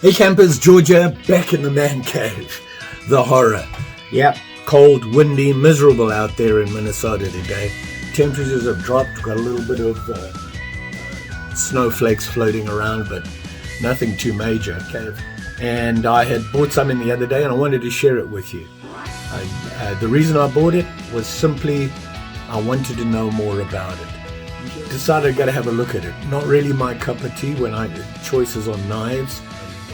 Hey campers, Georgia, back in the man cave. The horror. Yep, cold, windy, miserable out there in Minnesota today. Temperatures have dropped, got a little bit of snowflakes floating around, but nothing too major. Okay. And I had bought something the other day and I wanted to share it with you. The reason I bought it was simply I wanted to know more about it. Decided I got to have a look at it. Not really my cup of tea when I did choices on knives.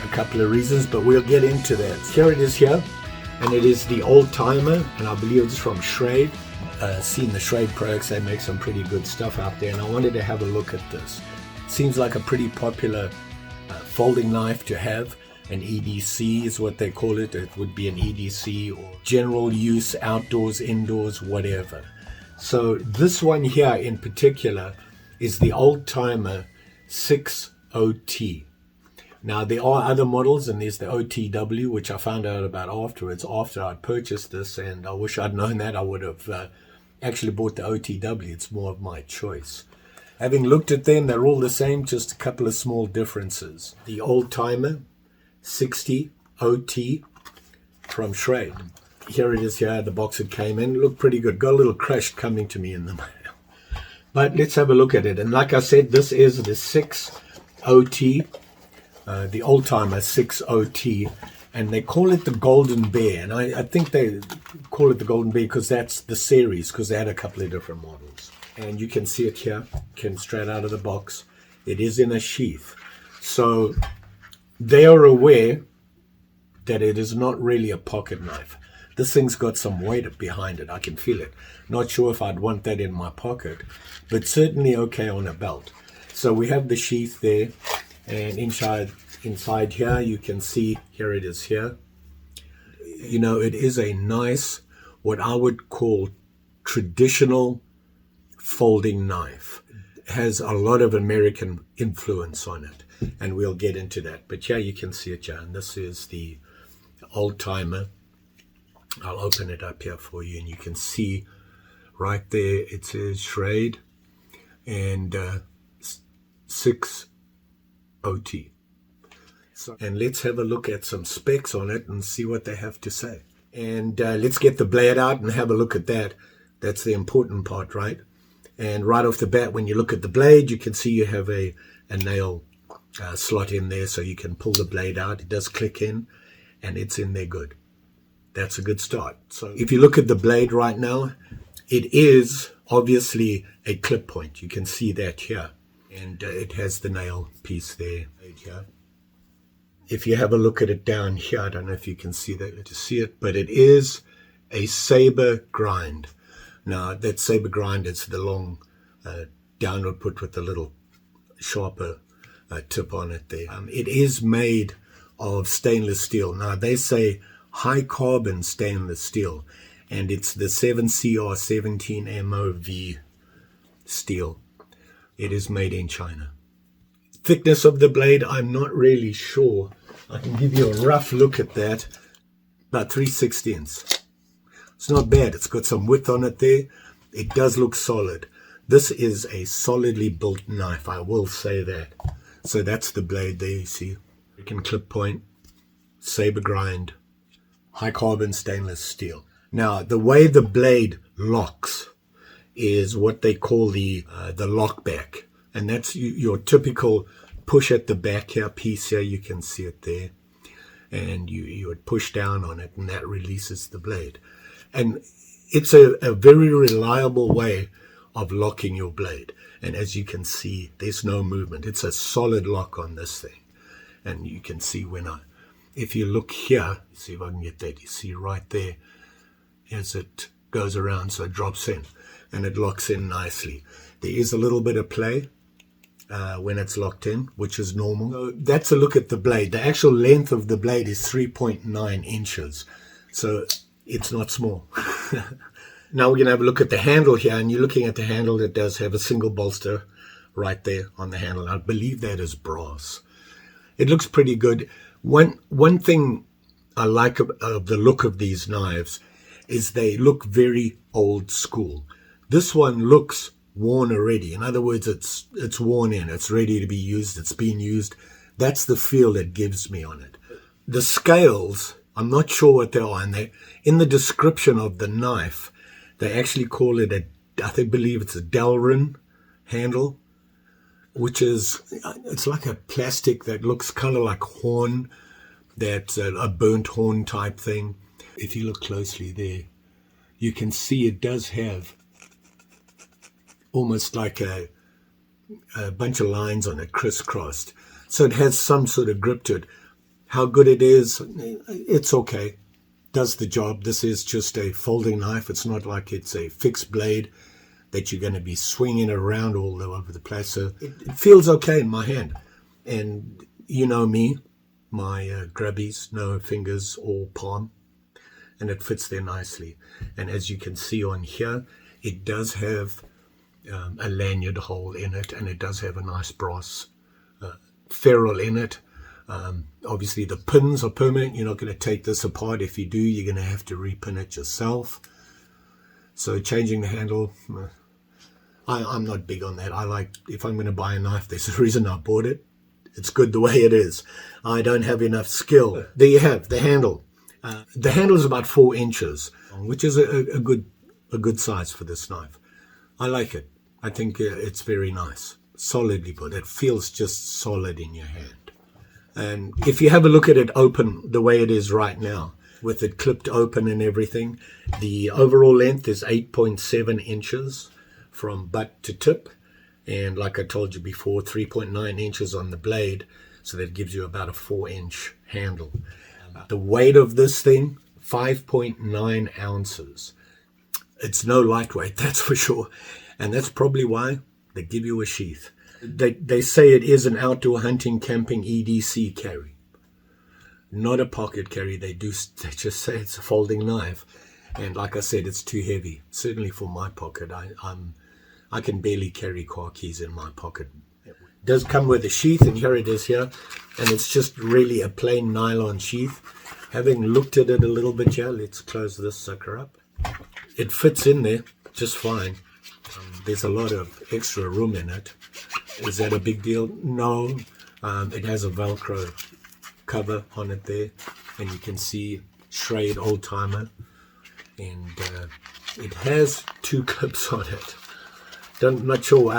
A couple of reasons, but we'll get into that. Here it is here, and it is the Old Timer, and I believe it's from Schrade. Seen the Schrade products, they make some pretty good stuff out there, and I wanted to have a look at this. Seems like a pretty popular folding knife to have. An EDC is what they call it. It would be an EDC or general use, outdoors, indoors, whatever. So this one here in particular is the Old Timer 60T. Now there are other models, and there's the OTW, which I found out about afterwards, after I purchased this, and I wish I'd known that. I would have actually bought the OTW. It's more of my choice. Having looked at them, they're all the same, just a couple of small differences. The Old Timer 60OT from Schrade. Here it is here, the box it came in. Looked pretty good. Got a little crushed coming to me in the mail. But let's have a look at it. And like I said, this is the 6OT, the Old Timer 6OT. And they call it the Golden Bear. And I think they call it the Golden Bear because that's the series, because they had a couple of different models. And you can see it here, came straight out of the box. It is in a sheath. So they are aware that it is not really a pocket knife. This thing's got some weight behind it. I can feel it. Not sure if I'd want that in my pocket, but certainly okay on a belt. So we have the sheath there, and inside here you can see, here it is here. You know, it is a nice, what I would call traditional folding knife. It has a lot of American influence on it, and we'll get into that. But yeah, you can see it, John. This is the Old Timer. I'll open it up here for you, and you can see right there it says Schrade and 6OT. And let's have a look at some specs on it and see what they have to say. And let's get the blade out and have a look at that. That's the important part, right? And right off the bat, when you look at the blade, you can see you have a nail slot in there, so you can pull the blade out. It does click in, and it's in there good. That's a good start. So if you look at the blade right now, it is obviously a clip point. You can see that here. And it has the nail piece there. If you have a look at it down here, I don't know if you can see that, to see it, but it is a saber grind. Now that saber grind is the long downward put with the little sharper tip on it there. It is made of stainless steel. Now they say high carbon stainless steel, and it's the 7CR17MOV steel. It is made in China. Thickness of the blade, I'm not really sure. I can give you a rough look at that. About 3/16. It's not bad. It's got some width on it there. It does look solid. This is a solidly built knife, I will say that. So that's the blade there, you see. You can clip point, saber grind, high carbon stainless steel. Now, the way the blade locks is what they call the lockback. And that's your typical push at the back here, piece here, you can see it there. And you would push down on it, and that releases the blade. And it's a very reliable way of locking your blade. And as you can see, there's no movement. It's a solid lock on this thing. And you can see if you look here, see if I can get that, you see right there, as it goes around, so it drops in, and it locks in nicely. There is a little bit of play when it's locked in, which is normal. So that's a look at the blade. The actual length of the blade is 3.9 inches. So it's not small. Now we're going to have a look at the handle here, and you're looking at the handle that does have a single bolster right there on the handle. I believe that is brass. It looks pretty good. One thing I like of the look of these knives is they look very old school. This one looks worn already. In other words, it's worn in. It's ready to be used. It's been used. That's the feel it gives me on it. The scales, I'm not sure what they are, and in the description of the knife, they actually call it I believe it's a Delrin handle, which is, it's like a plastic that looks kind of like horn, that's a burnt horn type thing. If you look closely there, you can see it does have almost like a bunch of lines on it, crisscrossed. So it has some sort of grip to it. How good it is, it's okay. Does the job. This is just a folding knife. It's not like it's a fixed blade that you're going to be swinging around all over the place. So it feels okay in my hand. And you know me, my grubbies, no fingers or palm, and it fits there nicely. And as you can see on here, it does have a lanyard hole in it, and it does have a nice brass ferrule in it. Obviously the pins are permanent. You're not going to take this apart. If you do, you're going to have to repin it yourself. So changing the handle, I'm not big on that. I like, if I'm going to buy a knife, there's a reason I bought it. It's good the way it is. I don't have enough skill. There you have the handle. The handle is about 4 inches, which is a good size for this knife. I like it. I think it's very nice. Solidly put. It feels just solid in your hand. And if you have a look at it open the way it is right now, with it clipped open and everything, the overall length is 8.7 inches from butt to tip. And like I told you before, 3.9 inches on the blade. So that gives you about a 4-inch handle. The weight of this thing, 5.9 ounces. It's no lightweight, that's for sure. And that's probably why they give you a sheath. They say it is an outdoor hunting, camping EDC carry, not a pocket carry. They just say it's a folding knife, and like I said, it's too heavy. Certainly for my pocket, I can barely carry car keys in my pocket. It does come with a sheath, and here it is here, and it's just really a plain nylon sheath. Having looked at it a little bit here, let's close this sucker up. It fits in there just fine. There's a lot of extra room in it. Is that a big deal? No. It has a Velcro cover on it there, and you can see Schrade old timer, and it has 2 clips on it. Not sure.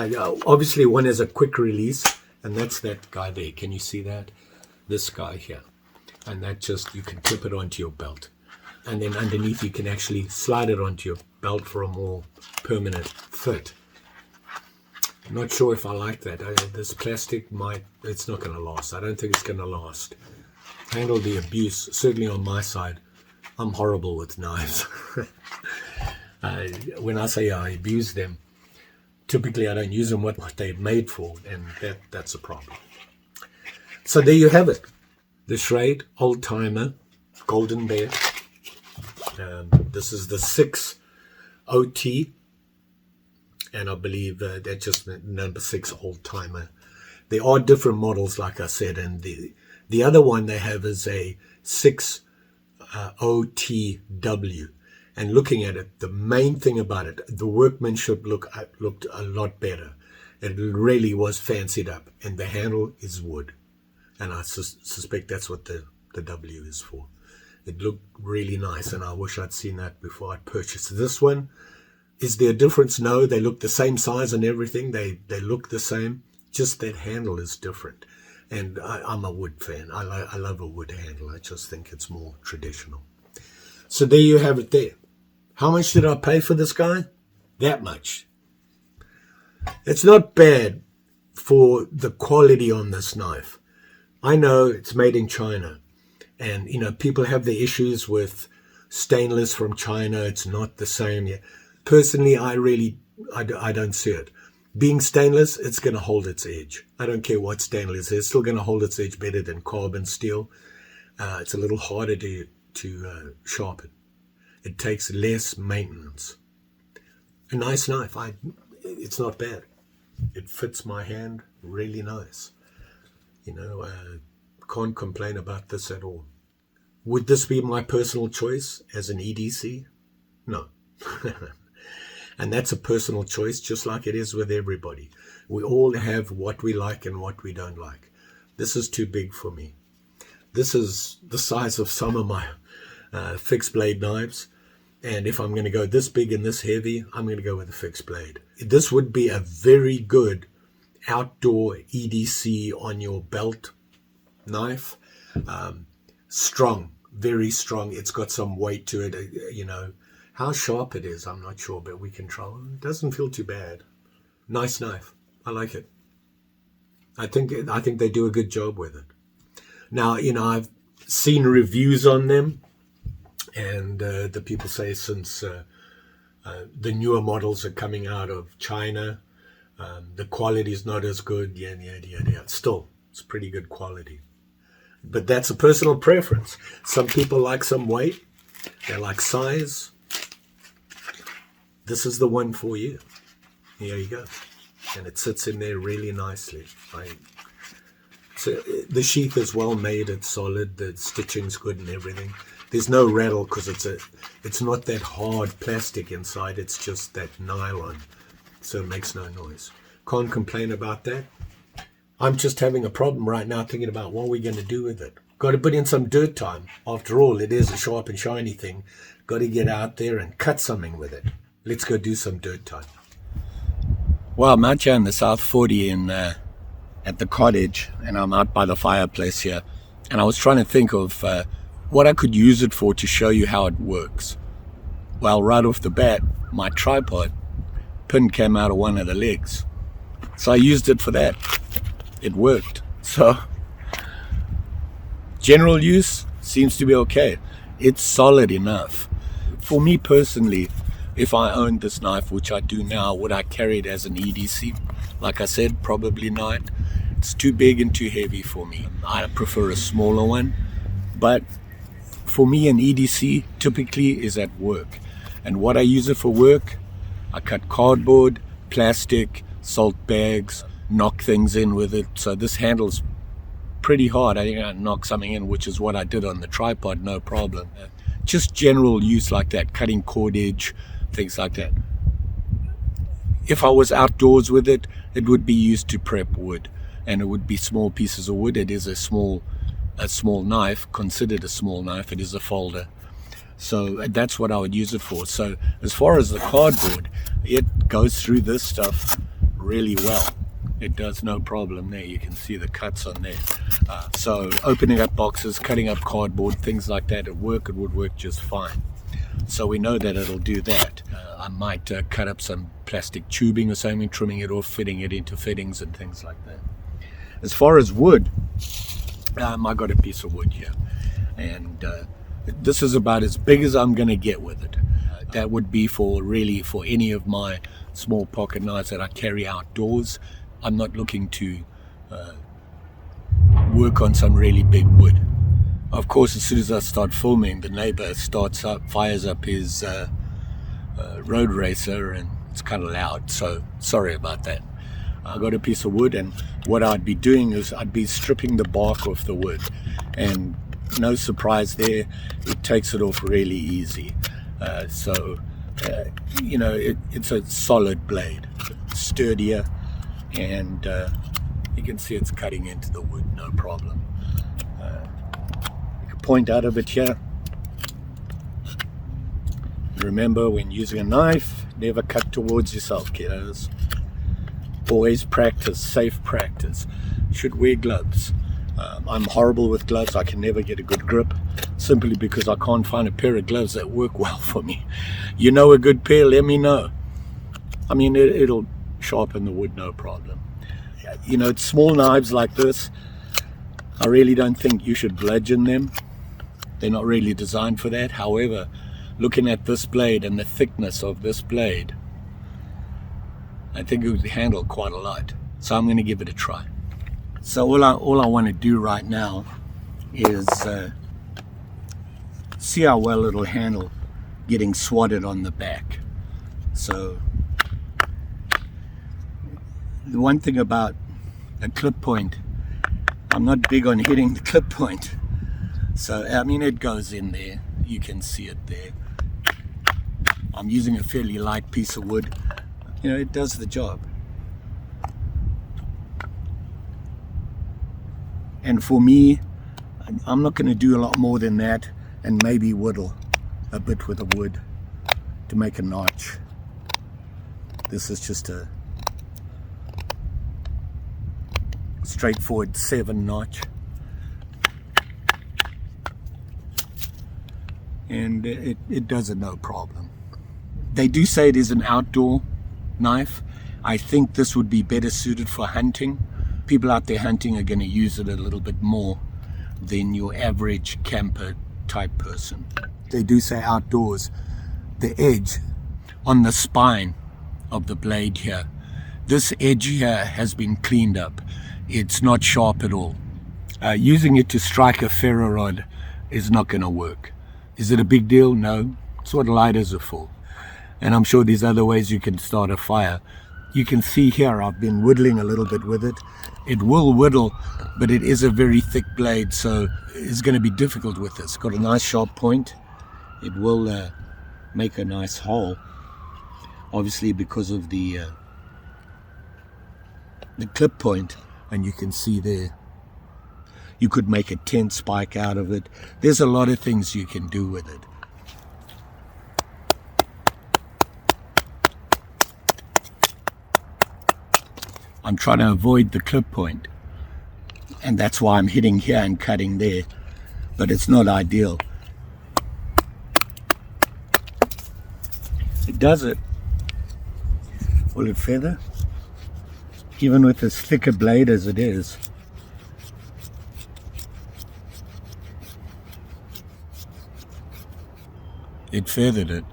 Obviously, one is a quick release, and that's that guy there. Can you see that? This guy here, and that just, you can clip it onto your belt, and then underneath you can actually slide it onto your belt for a more permanent fit. Not sure if I like that. This plastic it's not going to last. I don't think it's going to last. Handle the abuse, certainly on my side. I'm horrible with knives. When I say I abuse them, typically I don't use them what they're made for, and that's a problem. So there you have it. The Schrade old timer, golden bear. This is the 6 OT. And I believe that's just number 6 old timer. There are different models, like I said, and the other one they have is a 6 OTW. And looking at it, the main thing about it, the workmanship looked a lot better. It really was fancied up, and the handle is wood, and I suspect that's what the W is for. It looked really nice, and I wish I'd seen that before I purchased this one. Is there a difference? No, they look the same size and everything. They look the same. Just that handle is different. And I'm a wood fan. I love a wood handle. I just think it's more traditional. So there you have it there. How much did I pay for this guy? That much. It's not bad for the quality on this knife. I know it's made in China. And, people have the issues with stainless from China. It's not the same. Yeah. Personally, I don't see it. Being stainless, it's going to hold its edge. I don't care what stainless is. It's still going to hold its edge better than carbon steel. It's a little harder to sharpen. It takes less maintenance. A nice knife. It's not bad. It fits my hand really nice. Can't complain about this at all. Would this be my personal choice as an EDC? No. And that's a personal choice, just like it is with everybody. We all have what we like and what we don't like. This is too big for me. This is the size of some of my fixed blade knives. And if I'm going to go this big and this heavy, I'm going to go with a fixed blade. This would be a very good outdoor EDC on your belt knife. Strong, very strong. It's got some weight to it. You know, how sharp it is, I'm not sure, but we can try. It doesn't feel too bad. Nice knife. I like it. I think they do a good job with it. Now, you know, I've seen reviews on them, and the people say since the newer models are coming out of China, the quality is not as good. Yeah. Still, it's pretty good quality. But that's a personal preference. Some people like some weight. They like size. This is the one for you. Here you go. And it sits in there really nicely. So the sheath is well made. It's solid. The stitching's good and everything. There's no rattle because it's not that hard plastic inside. It's just that nylon. So it makes no noise. Can't complain about that. I'm just having a problem right now thinking about what we're going to do with it. Got to put in some dirt time. After all, it is a sharp and shiny thing. Got to get out there and cut something with it. Let's go do some dirt time. Well, I'm out here in the South 40 at the cottage, and I'm out by the fireplace here. And I was trying to think of what I could use it for to show you how it works. Well, right off the bat, my tripod pin came out of one of the legs. So I used it for that. It worked. So general use seems to be okay. It's solid enough. For me personally, if I owned this knife, which I do now, would I carry it as an EDC? Like I said, probably not. It's too big and too heavy for me. I prefer a smaller one. But for me, an EDC typically is at work. And what I use it for work, I cut cardboard, plastic, salt bags, knock things in with it. So this handle's pretty hard. I think I knock something in, which is what I did on the tripod, no problem. Just general use like that, cutting cordage, things like that. If I was outdoors with it, it would be used to prep wood, and it would be small pieces of wood. It is a small knife, considered a small knife. It is a folder. So that's what I would use it for. So as far as the cardboard, it goes through this stuff really well. It does no problem there. You can see the cuts on there. So opening up boxes, cutting up cardboard, things like that, it would work just fine. So we know that it'll do that. I might cut up some plastic tubing or something, trimming it off, fitting it into fittings and things like that. As far as wood, I got a piece of wood here. And this is about as big as I'm going to get with it. That would be for any of my small pocket knives that I carry outdoors. I'm not looking to work on some really big wood. Of course, as soon as I start filming, the neighbor fires up his road racer, and it's kind of loud, so sorry about that. I got a piece of wood, and what I'd be doing is I'd be stripping the bark off the wood, and no surprise there, it takes it off really easy. It's a solid blade, sturdier, and you can see it's cutting into the wood, no problem. You can point out of it here. Remember, when using a knife, never cut towards yourself, kiddos. Always practice, safe practice. Should wear gloves. I'm horrible with gloves. I can never get a good grip, simply because I can't find a pair of gloves that work well for me. You know a good pair, let me know. I mean, it'll sharpen the wood, no problem. You know, small knives like this, I really don't think you should bludgeon them. They're not really designed for that. However, looking at this blade and the thickness of this blade, I think it would handle quite a lot. So I'm going to give it a try. So all I want to do right now is see how well it'll handle getting swatted on the back. So the one thing about a clip point, I'm not big on hitting the clip point. So I mean, it goes in there. You can see it there. I'm using a fairly light piece of wood. You know, it does the job. And for me, I'm not going to do a lot more than that, and maybe whittle a bit with the wood to make a notch. This is just a straightforward 7 notch. And it does it no problem. They do say it is an outdoor knife. I think this would be better suited for hunting. People out there hunting are going to use it a little bit more than your average camper type person. They do say outdoors. The edge on the spine of the blade here, this edge here has been cleaned up. It's not sharp at all. Using it to strike a ferro rod is not going to work. Is it a big deal? No. It's what lighters are for. And I'm sure there's other ways you can start a fire. You can see here I've been whittling a little bit with it. It will whittle, but it is a very thick blade, so it's going to be difficult with this. It's got a nice sharp point. It will make a nice hole, obviously because of the clip point, and you can see there. You could make a tent spike out of it. There's a lot of things you can do with it. I'm trying to avoid the clip point, and that's why I'm hitting here and cutting there, but it's not ideal. It does it. Will it feather? Even with as thick a blade as it is. It feathered it,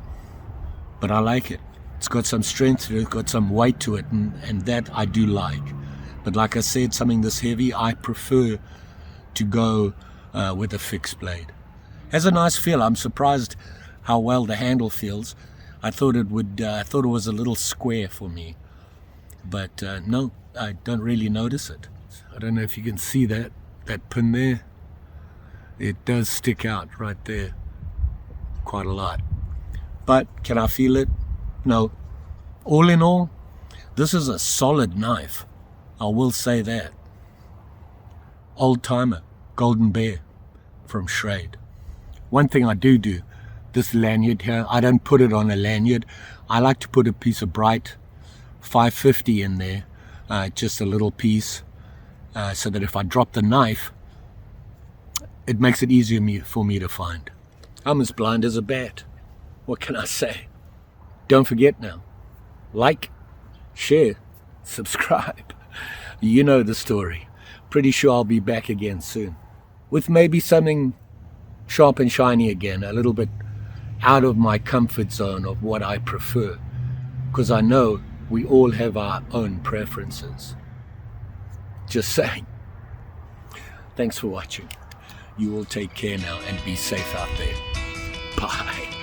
but I like it. It's got some strength to it, it's got some weight to it, and that I do like. But like I said, something this heavy, I prefer to go with a fixed blade. Has a nice feel. I'm surprised how well the handle feels. I thought it would. I thought it was a little square for me, but no, I don't really notice it. I don't know if you can see that pin there. It does stick out right there quite a lot. But can I feel it? No. All in all, this is a solid knife. I will say that. Old timer, Golden Bear from Schrade. One thing I do, this lanyard here, I don't put it on a lanyard. I like to put a piece of bright 550 in there, just a little piece, so that if I drop the knife, it makes it easier for me to find. I'm as blind as a bat. What can I say? Don't forget now, like, share, subscribe. You know the story. Pretty sure I'll be back again soon with maybe something sharp and shiny again, a little bit out of my comfort zone of what I prefer, because I know we all have our own preferences. Just saying. Thanks for watching. You all take care now and be safe out there. Bye.